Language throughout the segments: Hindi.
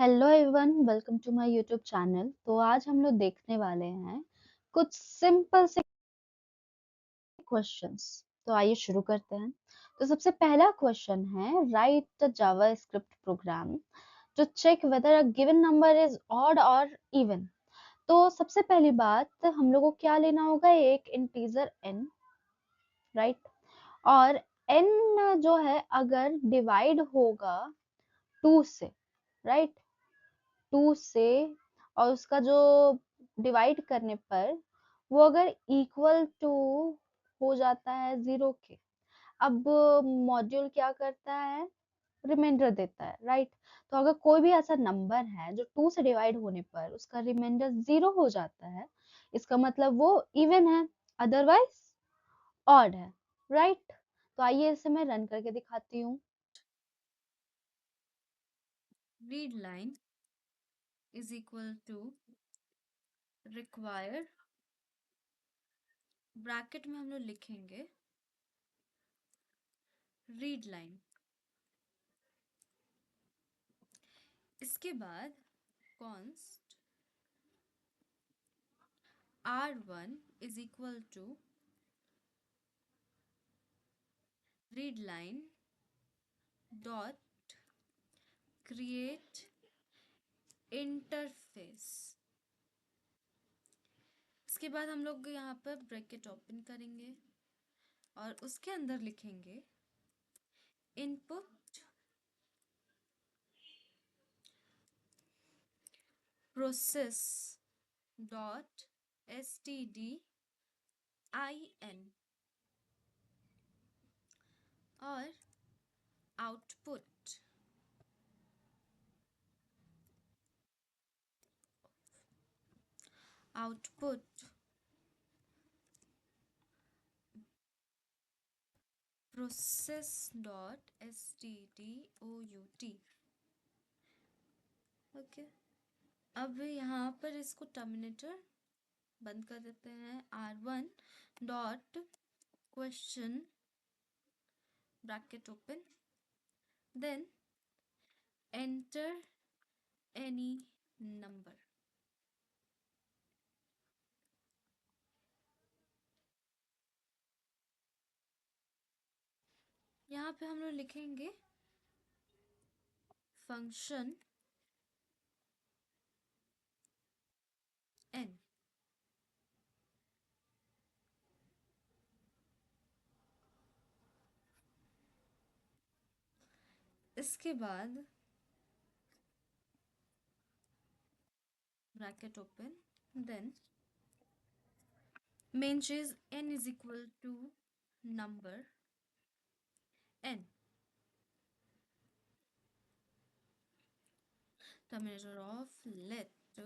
Hello everyone, welcome to my YouTube channel. तो आज हम लोग देखने वाले हैं कुछ सिंपल से क्वेश्चंस। तो आइए शुरू करते हैं। तो सबसे पहला क्वेश्चन है, write the JavaScript program to check whether a given number is odd और इवन। तो सबसे पहली बात हम लोगों को क्या लेना होगा, एक इंटीजर n, राइट। और n जो है अगर डिवाइड होगा 2 से, राइट, 2 से, और उसका जो डिवाइड करने पर वो अगर इक्वल टू हो जाता है 0 के, अब मॉड्यूल क्या करता है, रिमाइंडर देता है, राइट। तो अगर कोई भी ऐसा नंबर है जो 2 से डिवाइड होने पर उसका रिमाइंडर 0 हो जाता है, इसका मतलब वो इवन है, अदरवाइज ऑड है, राइट। तो आइए इसे मैं रन करके दिखाती हूँ। read line is equal to require bracket में हम लोग लिखेंगे रीड लाइन। इसके बाद const r1 is equal to read line dot create interface। इसके बाद हम लोग यहाँ पर ब्रैकेट ओपन करेंगे और उसके अंदर लिखेंगे इनपुट प्रोसेस डॉट stdin और output output process dot stdout। Okay, अब यहाँ पर इसको टर्मिनेटर बंद कर देते हैं। r1 dot question bracket open, then enter any number. यहाँ पे हम लोग लिखेंगे फंक्शन n। इसके बाद ब्रैकेट ओपन, देन मेन चीज n is equal to number n, terminator of let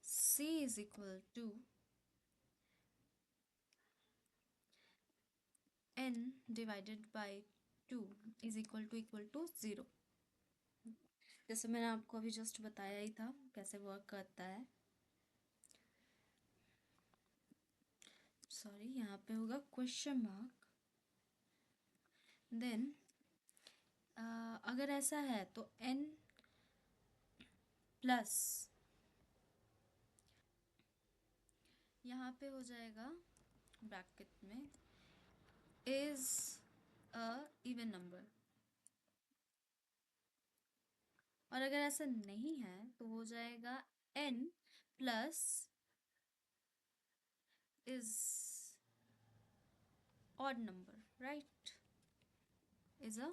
c is equal to n divided by 2 is equal to 0। जैसे मैंने आपको अभी जस्ट बताया ही था कैसे वर्क करता है। सॉरी, यहाँ पे होगा क्वेश्चन मार्क, देन अगर ऐसा है तो n प्लस यहाँ पे हो जाएगा ब्रैकेट में इज अ इवन नंबर, और अगर ऐसा नहीं है तो हो जाएगा n plus is odd number, right, is a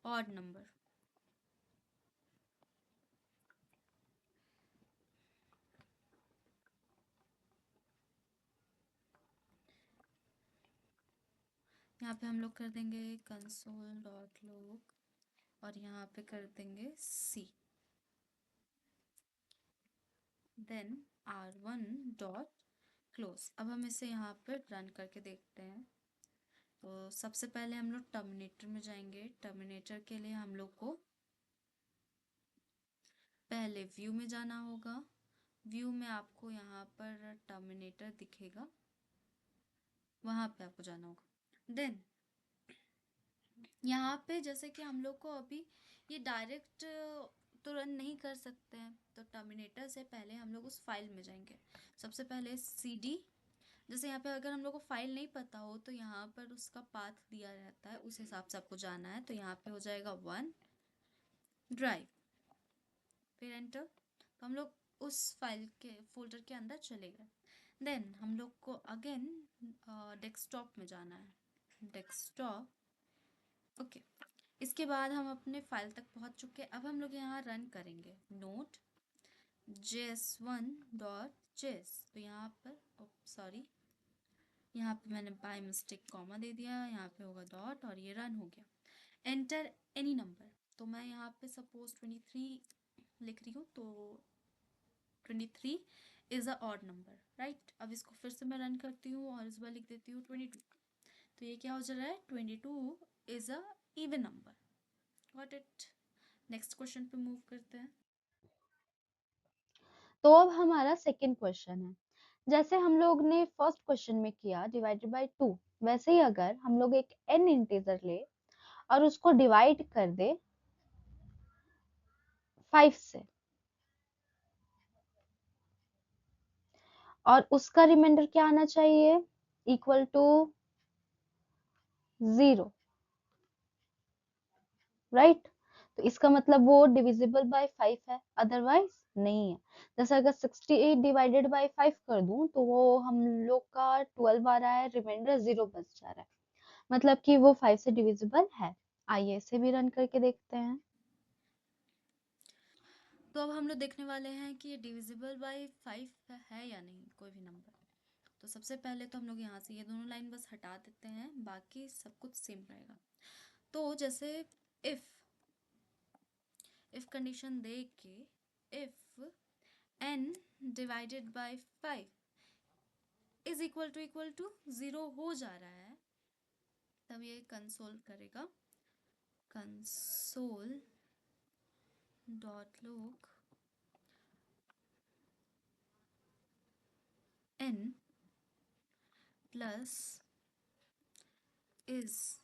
odd number. यहाँ पे हम लोग कर देंगे कंसोल डॉट लॉग और यहाँ पे कर देंगे c, then r1 dot close. अब हम इसे यहाँ पर रन करके देखते हैं। तो सबसे पहले हम लोग टर्मिनेटर में जाएंगे। टर्मिनेटर के लिए हम लोग को पहले व्यू में जाना होगा। व्यू में आपको यहाँ पर टर्मिनेटर दिखेगा, वहाँ पे आपको जाना होगा। देन यहाँ पे जैसे कि हम लोग को अभी ये डायरेक्ट तो रन नहीं कर सकते हैं, तो टर्मिनेटर से पहले हम लोग उस फाइल में जाएंगे। सबसे पहले cd, जैसे यहाँ पे अगर हम लोग को फाइल नहीं पता हो तो यहाँ पर उसका पाथ दिया रहता है, उस हिसाब से आपको जाना है। तो यहाँ पे हो जाएगा वन ड्राइव, फिर एंटर। तो हम लोग उस फाइल के फोल्डर के अंदर चले गए। देन हम लोग को अगेन डेस्कटॉप में जाना है, डेस्कटॉप। ओके, इसके बाद हम अपने फाइल तक पहुंच चुके हैं। अब हम लोग यहाँ रन करेंगे नोट js1.js। तो यहाँ पर सॉरी, यहाँ पे मैंने बाय मिस्टेक कॉमा दे दिया, यहाँ पे होगा डॉट और ये रन हो गया। एंटर एनी नंबर, तो मैं यहाँ पे सपोज 23 लिख रही हूँ, तो 23 is a odd number, right. अब इसको फिर से मैं रन करती हूँ और इस बार लिख देती हूँ 22। तो ये क्या हो जा रहा है, 22 is a even number. Got it. Next question पे मूव करते हैं। तो अब हमारा सेकंड क्वेश्चन है, जैसे हम लोग ने फर्स्ट क्वेश्चन में किया डिवाइडेड बाय 2, वैसे ही अगर हम लोग एक n इंटीजर ले और उसको डिवाइड कर दे 5 से, और उसका रिमाइंडर क्या आना चाहिए, इक्वल टू 0, राइट। तो इसका मतलब वो डिविजिबल बाय 5 है, अदरवाइज नहीं है। जैसे अगर 68 डिवाइडेड बाय 5 कर दूं तो वो हम लोग का 12 आ रहा है, रिमाइंडर 0 बच जा रहा है, मतलब कि वो 5 से डिविजिबल है। आइए इसे भी रन करके देखते हैं। तो अब हम लोग देखने वाले हैं कि ये डिविजिबल बाय 5 है या नहीं, कोई भी नंबर। तो सबसे पहले तो हम लोग यहाँ से ये दोनों लाइन बस हटा देते हैं, बाकी सब कुछ सेम रहेगा। तो जैसे इफ इफ कंडीशन दे के if n divided by 5 is equal to 0 हो जा रहा है, तब ये कंसोल करेगा console dot log n plus is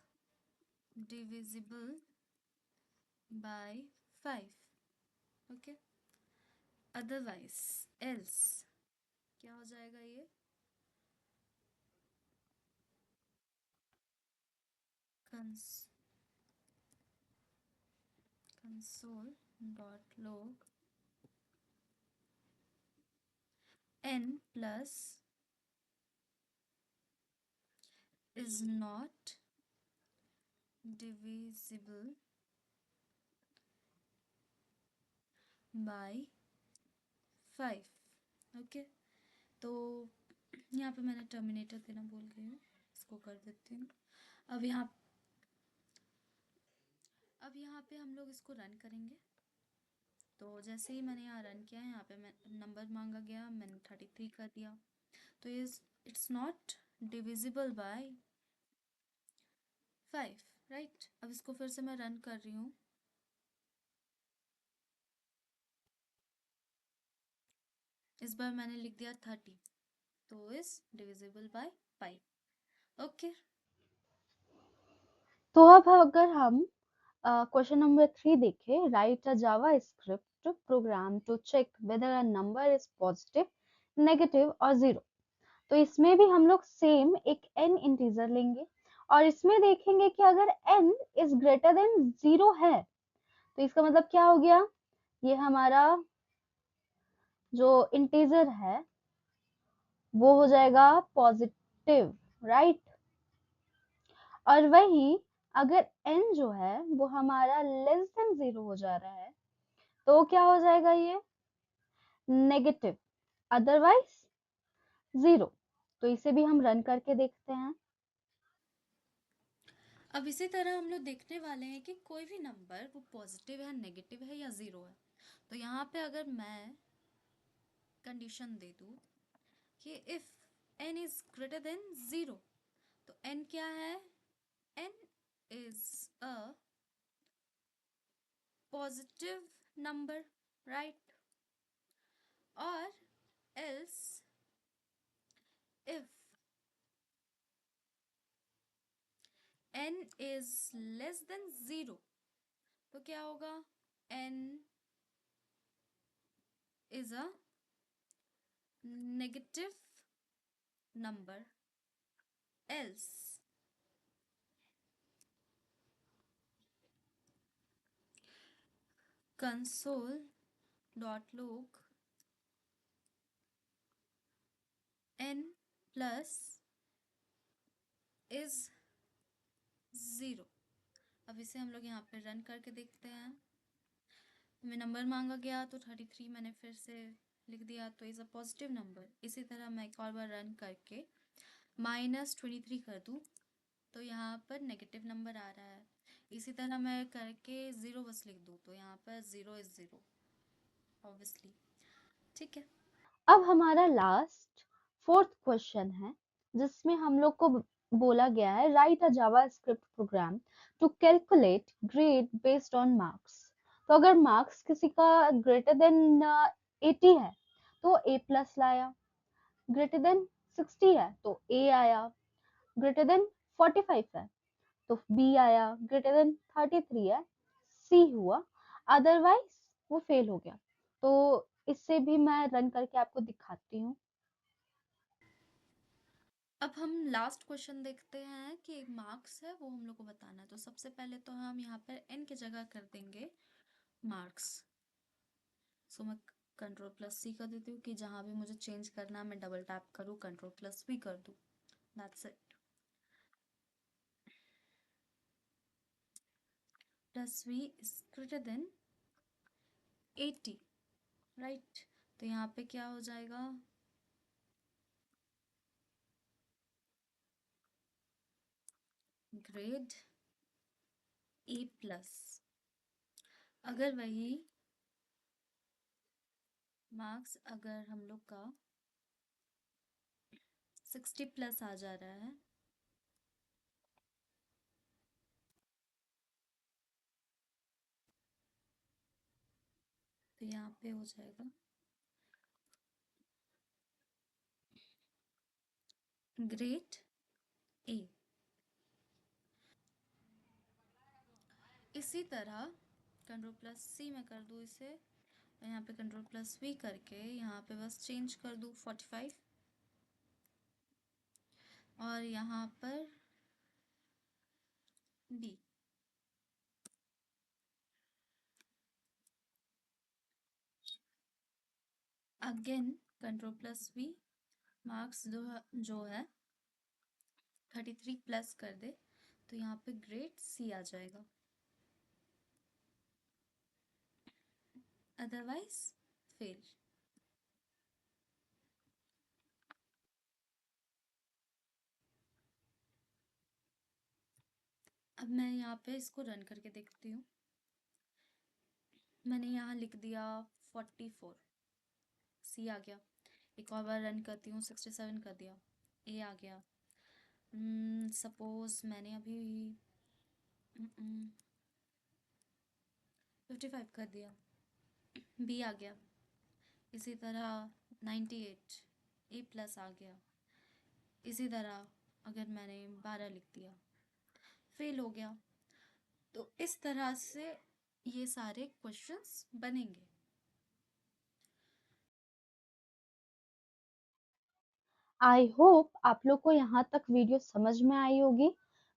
divisible by 5। Okay, otherwise else क्या हो जाएगा, ये cons console dot log n plus is not divisible by 5। Okay, तो यहाँ पे मैंने टर्मिनेटर देना भूल गई हूँ, इसको कर देती हूँ। अब यहाँ अब यहाँ पे हम लोग इसको रन करेंगे। तो जैसे ही मैंने यहाँ रन किया, यहाँ पे मैं नंबर मांगा गया, मैंने 33 कर दिया। तो it's not divisible by 5, right. अब इसको फिर से मैं रन कर रही हूँ। इस बार मैंने लिख दिया 30, तो इज डिविजिबल बाय 5। ओके। तो अब अगर हम क्वेश्चन नंबर 3 देखें, write a JavaScript program to check whether a number is positive, negative और 0। तो इसमें भी हम लोग सेम एक n इंटीजर लेंगे और इसमें देखेंगे कि अगर n इज ग्रेटर देन 0 है, तो इसका मतलब क्या हो गया, ये हमारा जो इंटीजर है वो हो जाएगा पॉजिटिव, राइट। और वही अगर n जो है वो हमारा लेस देन 0 हो जा रहा है, तो क्या हो जाएगा, ये नेगेटिव, अदरवाइज 0। तो इसे भी हम रन करके देखते हैं। अब इसी तरह हम लोग देखने वाले हैं कि कोई भी नंबर वो पॉजिटिव है, नेगेटिव है या 0 है। तो यहाँ पे अगर मैं कंडीशन दे दूँ कि if n is greater than 0, तो n क्या है, n is a positive number, right. और else if n is less than 0, तो क्या होगा, n is a negative number, else console.log n plus is 0। अब इसे हम लोग यहाँ पे रन करके देखते हैं। हमें नंबर मांगा गया तो 33 मैंने फिर से लिख दिया, तो इज़ अ पॉजिटिव नंबर। इसी तरह मैं एक और बार रन करके -23 कर दूँ तो यहाँ पर नेगेटिव नंबर आ रहा है। इसी तरह मैं करके 0 बस लिख दूँ तो यहाँ पर 0 इज़ 0 ऑब्वियसली। ठीक है। अब हमारा लास्ट फोर्थ क्वेश्चन है, जिसमें हम लोग को बोला गया है write a JavaScript program to calculate grade based on marks. तो अगर मार्क्स किसी का ग्रेटर देन 80 है तो ए प्लस लाया, ग्रेटर देन 60 है तो ए आया, ग्रेटर देन 45 है तो बी आया, ग्रेटर देन 33 है सी हुआ, अदरवाइज वो फेल हो गया। तो इससे भी मैं रन करके आपको दिखाती हूँ। अब हम लास्ट क्वेश्चन देखते हैं कि एक मार्क्स है वो हम लोग को बताना है। तो सबसे पहले तो हम यहाँ पर n की जगह कर देंगे मार्क्स। सो मैं Ctrl+C कर देती हूँ कि जहाँ भी मुझे चेंज करना है मैं डबल टैप करूँ, Ctrl+V कर दूँ, that's it. Plus V is greater then 80, right. तो यहाँ पे क्या हो जाएगा, ग्रेड A+। अगर वही मार्क्स अगर हम लोग का 60+ आ जा रहा है तो यहाँ पे हो जाएगा ग्रेड A। इसी तरह Ctrl+C में कर दूँ इसे, यहाँ पे Ctrl+V करके यहाँ पे बस चेंज कर दूँ 45 और यहाँ पर B। अगेन Ctrl+V, मार्क्स जो है 33+ कर दे तो यहाँ पे ग्रेड C आ जाएगा, अदरवाइज फेल। अब मैं यहाँ पे इसको रन करके देखती हूँ। मैंने यहाँ लिख दिया 44, C आ गया। एक और बार रन करती हूँ, 67 कर दिया, A आ गया। सपोज मैंने अभी 55 कर दिया, B आ गया। इसी तरह 98, A+ आ गया। इसी तरह अगर मैंने 12 लिख दिया, फेल हो गया। तो इस तरह से ये सारे क्वेश्चंस बनेंगे। आई होप आप लोग को यहाँ तक वीडियो समझ में आई होगी।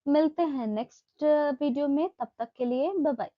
मिलते हैं नेक्स्ट वीडियो में, तब तक के लिए बाय बाय।